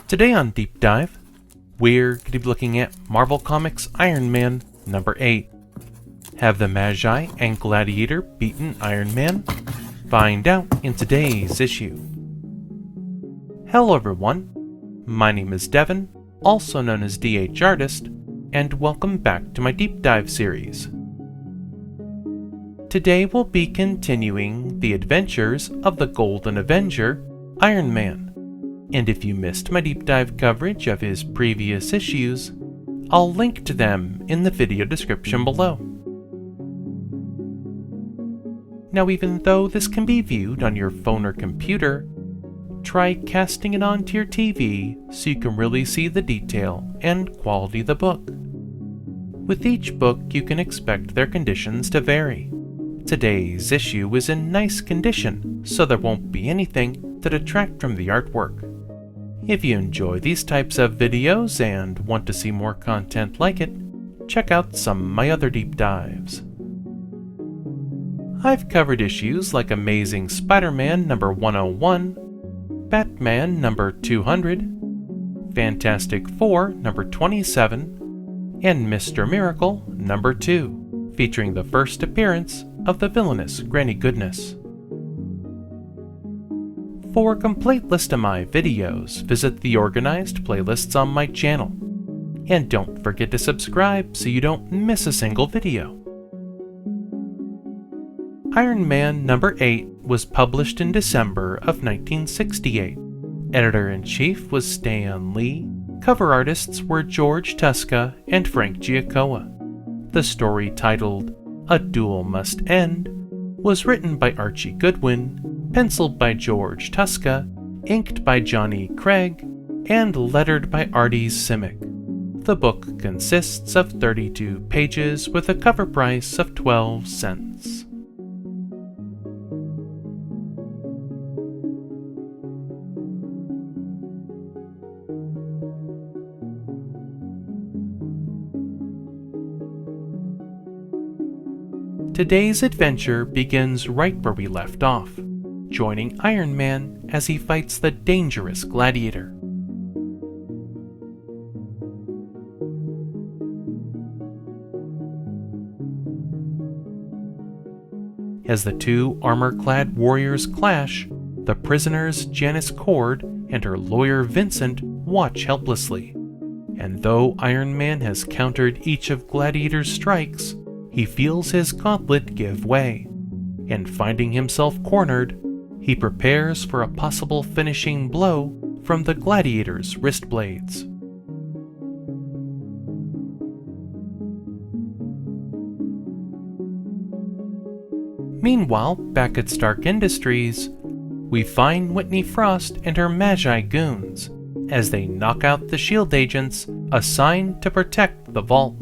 Today on Deep Dive, we're going to be looking at Marvel Comics Iron Man number 8. Have the Magi and Gladiator beaten Iron Man? Find out in today's issue. Hello everyone, my name is Devin, also known as DH Artist, and welcome back to my Deep Dive series. Today we'll be continuing the adventures of the Golden Avenger, Iron Man. And if you missed my deep dive coverage of his previous issues, I'll link to them in the video description below. Now, even though this can be viewed on your phone or computer, try casting it onto your TV so you can really see the detail and quality of the book. With each book, you can expect their conditions to vary. Today's issue is in nice condition, so there won't be anything to detract from the artwork. If you enjoy these types of videos and want to see more content like it, check out some of my other deep dives. I've covered issues like Amazing Spider-Man number 101, Batman number 200, Fantastic Four number 27, and Mr. Miracle number 2, featuring the first appearance of the villainous Granny Goodness. For a complete list of my videos, visit the organized playlists on my channel. And don't forget to subscribe so you don't miss a single video. Iron Man number 8 was published in December of 1968. Editor-in-chief was Stan Lee. Cover artists were George Tuska and Frank Giacoia. The story, titled A Duel Must End, was written by Archie Goodwin, penciled by George Tuska, inked by Johnny Craig, and lettered by Artie Simek. The book consists of 32 pages with a cover price of 12 cents. Today's adventure begins right where we left off, joining Iron Man as he fights the dangerous Gladiator. As the two armor-clad warriors clash, the prisoners Janice Cord and her lawyer Vincent watch helplessly. And though Iron Man has countered each of Gladiator's strikes, he feels his gauntlet give way, and finding himself cornered, he prepares for a possible finishing blow from the Gladiator's wrist blades. Meanwhile, back at Stark Industries, we find Whitney Frost and her Magi goons as they knock out the SHIELD agents assigned to protect the vault.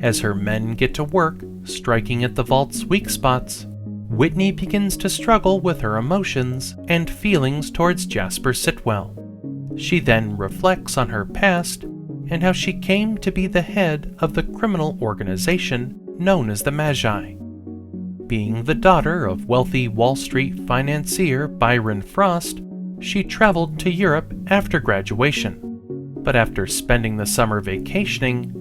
As her men get to work, striking at the vault's weak spots, Whitney begins to struggle with her emotions and feelings towards Jasper Sitwell. She then reflects on her past and how she came to be the head of the criminal organization known as the Magi. Being the daughter of wealthy Wall Street financier Byron Frost, she traveled to Europe after graduation, but after spending the summer vacationing,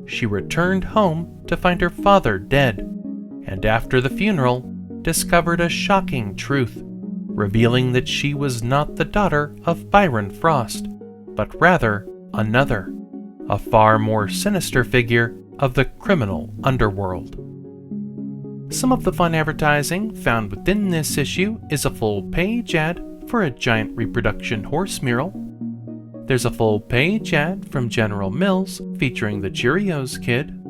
she returned home to find her father dead, and after the funeral, discovered a shocking truth, revealing that she was not the daughter of Byron Frost, but rather another, a far more sinister figure of the criminal underworld. Some of the fun advertising found within this issue is a full-page ad for a giant reproduction horse mural. There's a full-page ad from General Mills featuring the Cheerios Kid.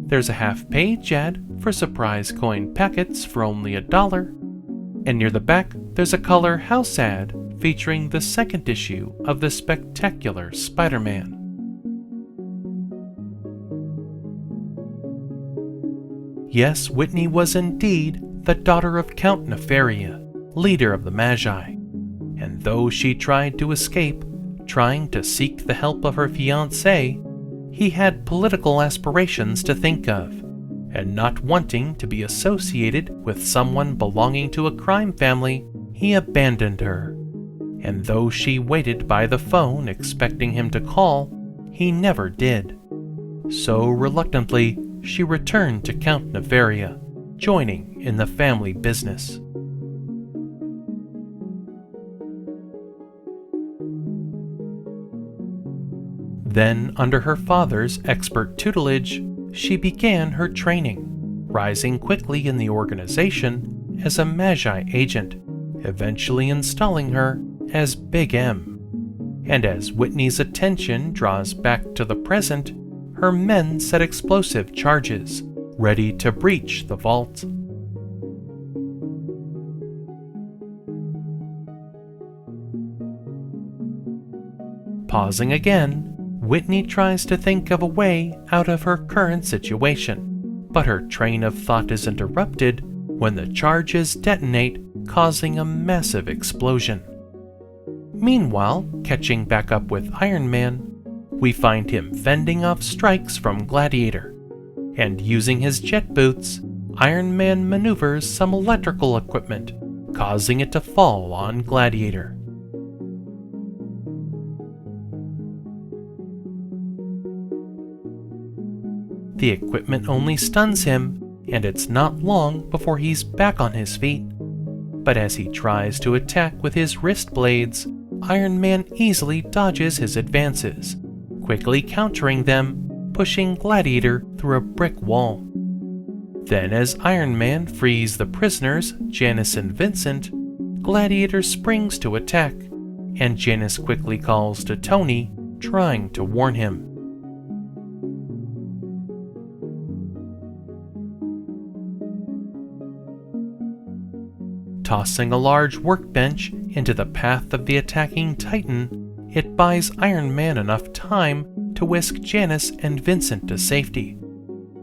There's a half-page ad for surprise coin packets for only $1. And near the back, there's a color house ad featuring the second issue of the Spectacular Spider-Man. Yes, Whitney was indeed the daughter of Count Nefaria, leader of the Magi. And though she tried to escape, trying to seek the help of her fiancé, he had political aspirations to think of, and not wanting to be associated with someone belonging to a crime family, he abandoned her. And though she waited by the phone expecting him to call, he never did. So reluctantly, she returned to Count Nefaria, joining in the family business. Then, under her father's expert tutelage, she began her training, rising quickly in the organization as a Magi agent, eventually installing her as Big M. And as Whitney's attention draws back to the present, her men set explosive charges, ready to breach the vault. Pausing again, Whitney tries to think of a way out of her current situation, but her train of thought is interrupted when the charges detonate, causing a massive explosion. Meanwhile, catching back up with Iron Man, we find him fending off strikes from Gladiator, and using his jet boots, Iron Man maneuvers some electrical equipment, causing it to fall on Gladiator. The equipment only stuns him, and it's not long before he's back on his feet. But as he tries to attack with his wrist blades, Iron Man easily dodges his advances, quickly countering them, pushing Gladiator through a brick wall. Then as Iron Man frees the prisoners, Janice and Vincent, Gladiator springs to attack, and Janice quickly calls to Tony, trying to warn him. Tossing a large workbench into the path of the attacking Titan, it buys Iron Man enough time to whisk Janice and Vincent to safety.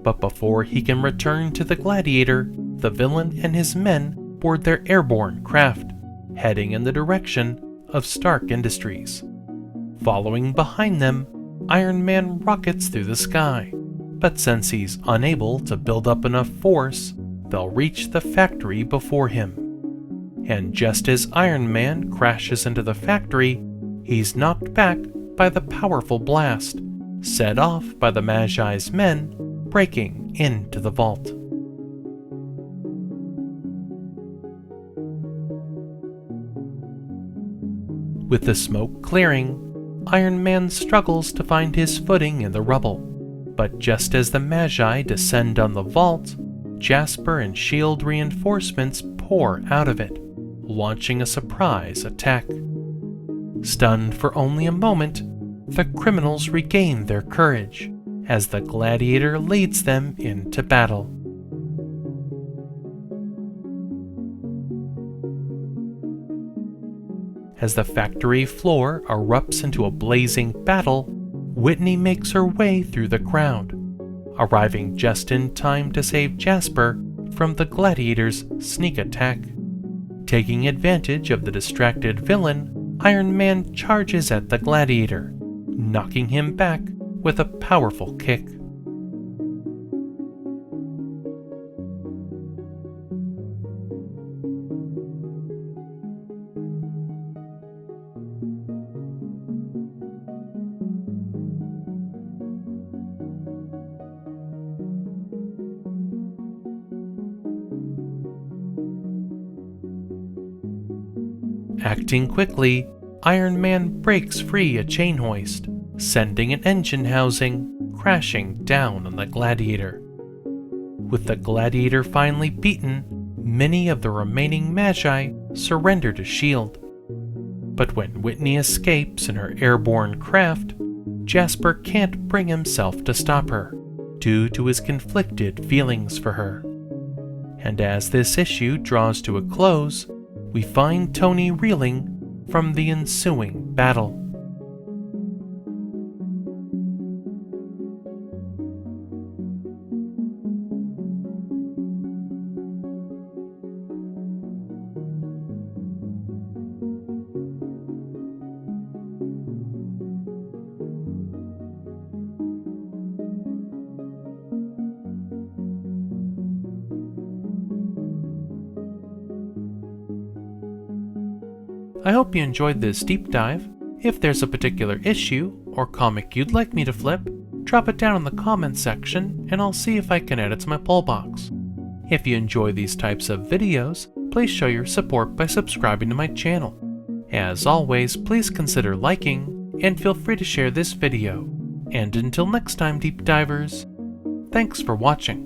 But before he can return to the Gladiator, the villain and his men board their airborne craft, heading in the direction of Stark Industries. Following behind them, Iron Man rockets through the sky, but since he's unable to build up enough force, they'll reach the factory before him. And just as Iron Man crashes into the factory, he's knocked back by the powerful blast, set off by the Magi's men breaking into the vault. With the smoke clearing, Iron Man struggles to find his footing in the rubble, but just as the Magi descend on the vault, Jasper and S.H.I.E.L.D. reinforcements pour out of it, launching a surprise attack. Stunned for only a moment, the criminals regain their courage as the Gladiator leads them into battle. As the factory floor erupts into a blazing battle, Whitney makes her way through the crowd, arriving just in time to save Jasper from the Gladiator's sneak attack. Taking advantage of the distracted villain, Iron Man charges at the Gladiator, knocking him back with a powerful kick. Acting quickly, Iron Man breaks free a chain hoist, sending an engine housing crashing down on the Gladiator. With the Gladiator finally beaten, many of the remaining Magi surrender to S.H.I.E.L.D. But when Whitney escapes in her airborne craft, Jasper can't bring himself to stop her, due to his conflicted feelings for her. And as this issue draws to a close, we find Tony reeling from the ensuing battle. I hope you enjoyed this deep dive. If there's a particular issue or comic you'd like me to flip, drop it down in the comments section and I'll see if I can add it to my poll box. If you enjoy these types of videos, please show your support by subscribing to my channel. As always, please consider liking and feel free to share this video. And until next time, deep divers, thanks for watching.